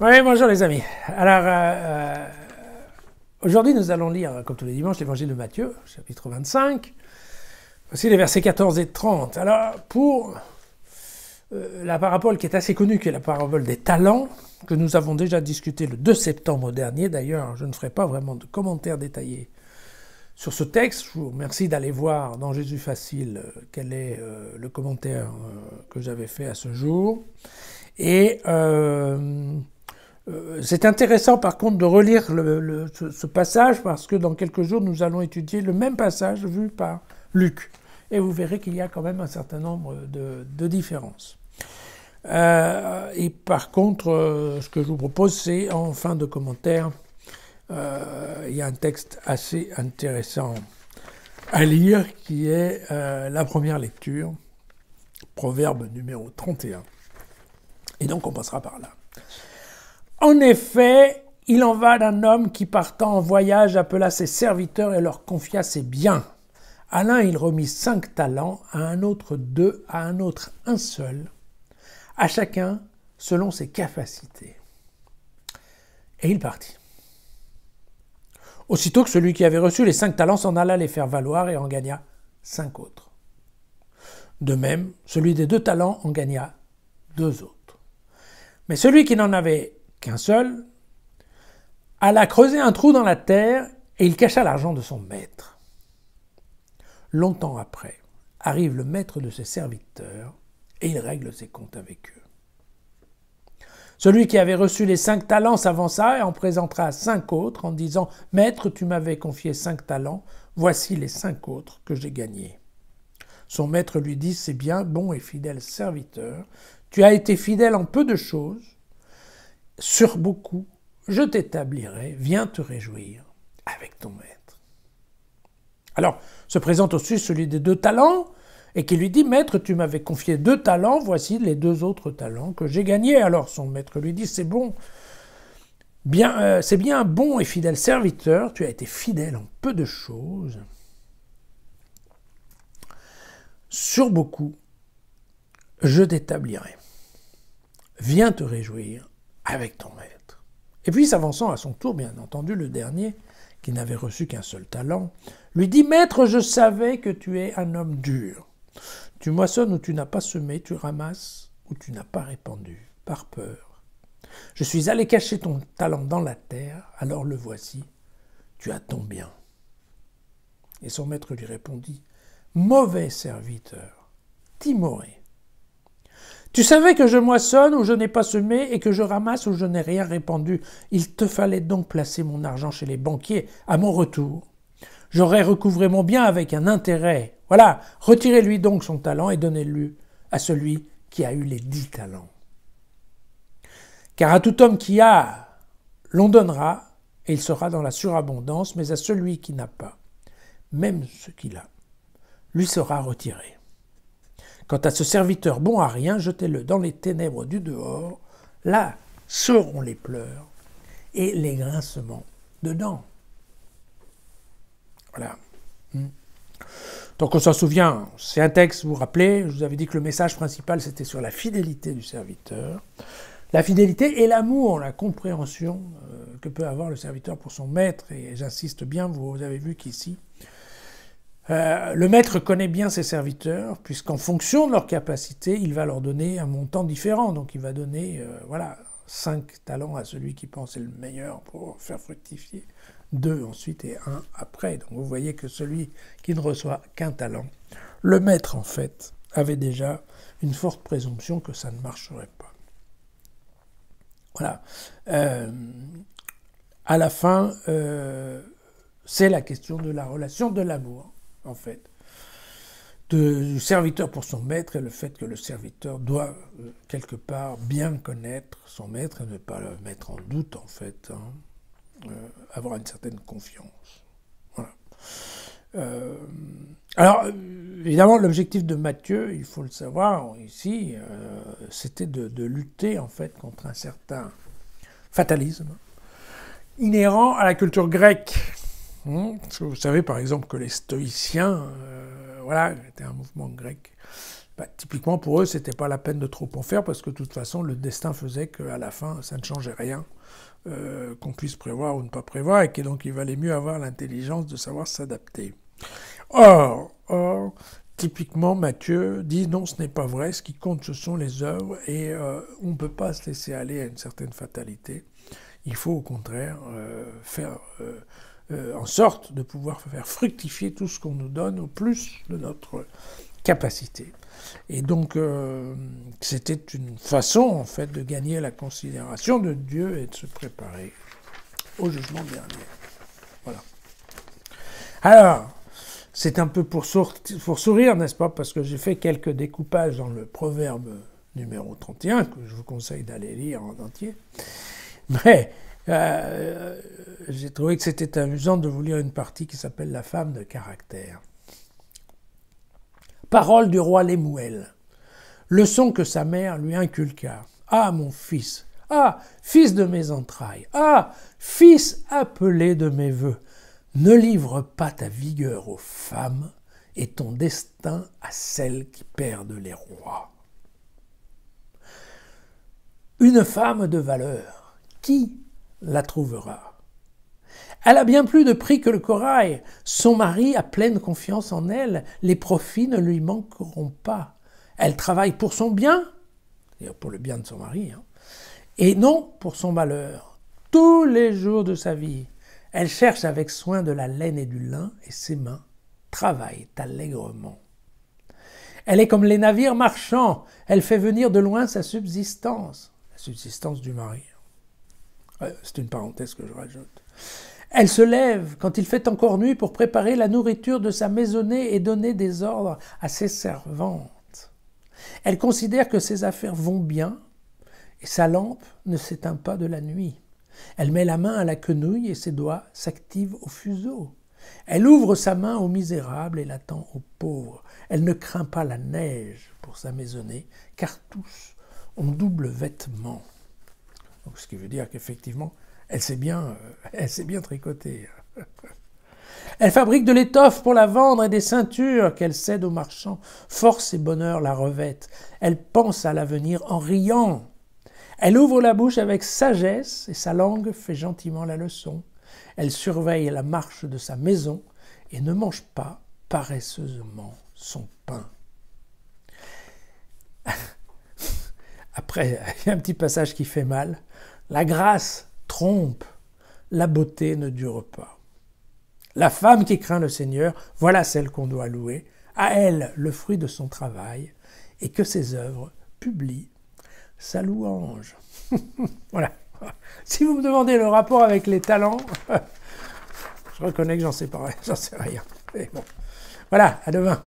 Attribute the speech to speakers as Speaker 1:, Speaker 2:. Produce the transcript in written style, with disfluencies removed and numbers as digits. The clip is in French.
Speaker 1: Oui, bonjour les amis. Alors, aujourd'hui nous allons lire, comme tous les dimanches, l'évangile de Matthieu, chapitre 25. Voici les versets 14 et 30. Alors, pour la parabole qui est assez connue, qui est la parabole des talents, que nous avons déjà discuté le 2 septembre dernier, d'ailleurs, je ne ferai pas vraiment de commentaires détaillés sur ce texte. Je vous remercie d'aller voir dans Jésus Facile quel est le commentaire que j'avais fait à ce jour. Et c'est intéressant par contre de relire ce passage parce que dans quelques jours nous allons étudier le même passage vu par Luc. Et vous verrez qu'il y a quand même un certain nombre de différences. Et par contre, ce que je vous propose, c'est en fin de commentaire, il y a un texte assez intéressant à lire qui est la première lecture, Proverbe numéro 31. Et donc on passera par là. En effet, il en va d'un homme qui, partant en voyage, appela ses serviteurs et leur confia ses biens. À l'un, il remit 5 talents, à un autre 2, à un autre 1 seul, à chacun selon ses capacités. Et il partit. Aussitôt que celui qui avait reçu les 5 talents s'en alla les faire valoir et en gagna 5 autres. De même, celui des 2 talents en gagna 2 autres. Mais celui qui n'en avait qu'un seul, alla creuser un trou dans la terre et il cacha l'argent de son maître. Longtemps après, arrive le maître de ses serviteurs et il règle ses comptes avec eux. Celui qui avait reçu les 5 talents s'avança et en présenta 5 autres en disant « Maître, tu m'avais confié 5 talents, voici les 5 autres que j'ai gagnés. » Son maître lui dit « C'est bien, bon et fidèle serviteur, tu as été fidèle en peu de choses, sur beaucoup, je t'établirai, viens te réjouir avec ton maître. » Alors, se présente aussi celui des 2 talents, et qui lui dit « Maître, tu m'avais confié 2 talents, voici les 2 autres talents que j'ai gagnés. » Alors son maître lui dit « C'est bon, c'est bien un bon et fidèle serviteur, tu as été fidèle en peu de choses. Sur beaucoup, je t'établirai. Viens te réjouir avec ton maître. » Et puis, s'avançant à son tour, bien entendu, le dernier, qui n'avait reçu qu'un seul talent, lui dit « Maître, je savais que tu es un homme dur. Tu moissonnes où tu n'as pas semé, tu ramasses où tu n'as pas répandu, par peur. Je suis allé cacher ton talent dans la terre, alors le voici, tu as ton bien. » Et son maître lui répondit « Mauvais serviteur, timoré. Tu savais que je moissonne où je n'ai pas semé et que je ramasse où je n'ai rien répandu. Il te fallait donc placer mon argent chez les banquiers. À mon retour, j'aurais recouvré mon bien avec un intérêt. Voilà, retirez-lui donc son talent et donnez-le à celui qui a eu les 10 talents. Car à tout homme qui a, l'on donnera, et il sera dans la surabondance, mais à celui qui n'a pas, même ce qu'il a, lui sera retiré. Quant à ce serviteur bon à rien, jetez-le dans les ténèbres du dehors, là seront les pleurs et les grincements de dents. Voilà. Donc on s'en souvient, c'est un texte, vous vous rappelez, je vous avais dit que le message principal c'était sur la fidélité du serviteur. La fidélité et l'amour, la compréhension que peut avoir le serviteur pour son maître, et j'insiste bien, vous avez vu qu'ici, le maître connaît bien ses serviteurs, puisqu'en fonction de leur capacité, il va leur donner un montant différent. Donc il va donner 5 talents à celui qui pense être le meilleur pour faire fructifier, 2 ensuite et 1 après. Donc vous voyez que celui qui ne reçoit qu'un talent, le maître en fait, avait déjà une forte présomption que ça ne marcherait pas. Voilà. À la fin, c'est la question de la relation de l'amour, en fait, du serviteur pour son maître et le fait que le serviteur doit, quelque part, bien connaître son maître et ne pas le mettre en doute, en fait, avoir une certaine confiance. Voilà. Alors, évidemment, l'objectif de Matthieu, il faut le savoir ici, c'était de lutter, en fait, contre un certain fatalisme inhérent à la culture grecque. Parce que vous savez, par exemple, que les stoïciens, étaient un mouvement grec typiquement pour eux, c'était pas la peine de trop en faire parce que de toute façon, le destin faisait qu'à la fin, ça ne changeait rien, qu'on puisse prévoir ou ne pas prévoir, et que donc il valait mieux avoir l'intelligence de savoir s'adapter. Or, typiquement, Matthieu dit non, ce n'est pas vrai, ce qui compte, ce sont les œuvres, et on ne peut pas se laisser aller à une certaine fatalité. Il faut au contraire faire en sorte de pouvoir faire fructifier tout ce qu'on nous donne au plus de notre capacité. Et donc, c'était une façon, en fait, de gagner la considération de Dieu et de se préparer au jugement dernier. Voilà. Alors, c'est un peu pour sourire, n'est-ce pas? Parce que j'ai fait quelques découpages dans le proverbe numéro 31, que je vous conseille d'aller lire en entier. Mais j'ai trouvé que c'était amusant de vous lire une partie qui s'appelle « La femme de caractère ». Parole du roi Lemuel. Leçon que sa mère lui inculqua. « Ah, mon fils! Ah, fils de mes entrailles! Ah, fils appelé de mes vœux! Ne livre pas ta vigueur aux femmes et ton destin à celles qui perdent les rois. » Une femme de valeur, qui la trouvera? Elle a bien plus de prix que le corail. Son mari a pleine confiance en elle. Les profits ne lui manqueront pas. Elle travaille pour son bien, c'est-à-dire pour le bien de son mari, et non pour son malheur. Tous les jours de sa vie, elle cherche avec soin de la laine et du lin, et ses mains travaillent allègrement. Elle est comme les navires marchands. Elle fait venir de loin sa subsistance. La subsistance du mari. C'est une parenthèse que je rajoute. Elle se lève quand il fait encore nuit pour préparer la nourriture de sa maisonnée et donner des ordres à ses servantes. Elle considère que ses affaires vont bien et sa lampe ne s'éteint pas de la nuit. Elle met la main à la quenouille et ses doigts s'activent au fuseau. Elle ouvre sa main aux misérables et la tend aux pauvres. Elle ne craint pas la neige pour sa maisonnée, car tous ont double vêtement. Donc, ce qui veut dire qu'effectivement, elle sait bien tricoter. Elle fabrique de l'étoffe pour la vendre et des ceintures qu'elle cède aux marchands. Force et bonheur la revêtent. Elle pense à l'avenir en riant. Elle ouvre la bouche avec sagesse et sa langue fait gentiment la leçon. Elle surveille la marche de sa maison et ne mange pas paresseusement son pain. Après, il y a un petit passage qui fait mal. La grâce trompe, la beauté ne dure pas. La femme qui craint le Seigneur, voilà celle qu'on doit louer, à elle le fruit de son travail, et que ses œuvres publient sa louange. Voilà. Si vous me demandez le rapport avec les talents, je reconnais que j'en sais rien. Mais bon. Voilà, à demain.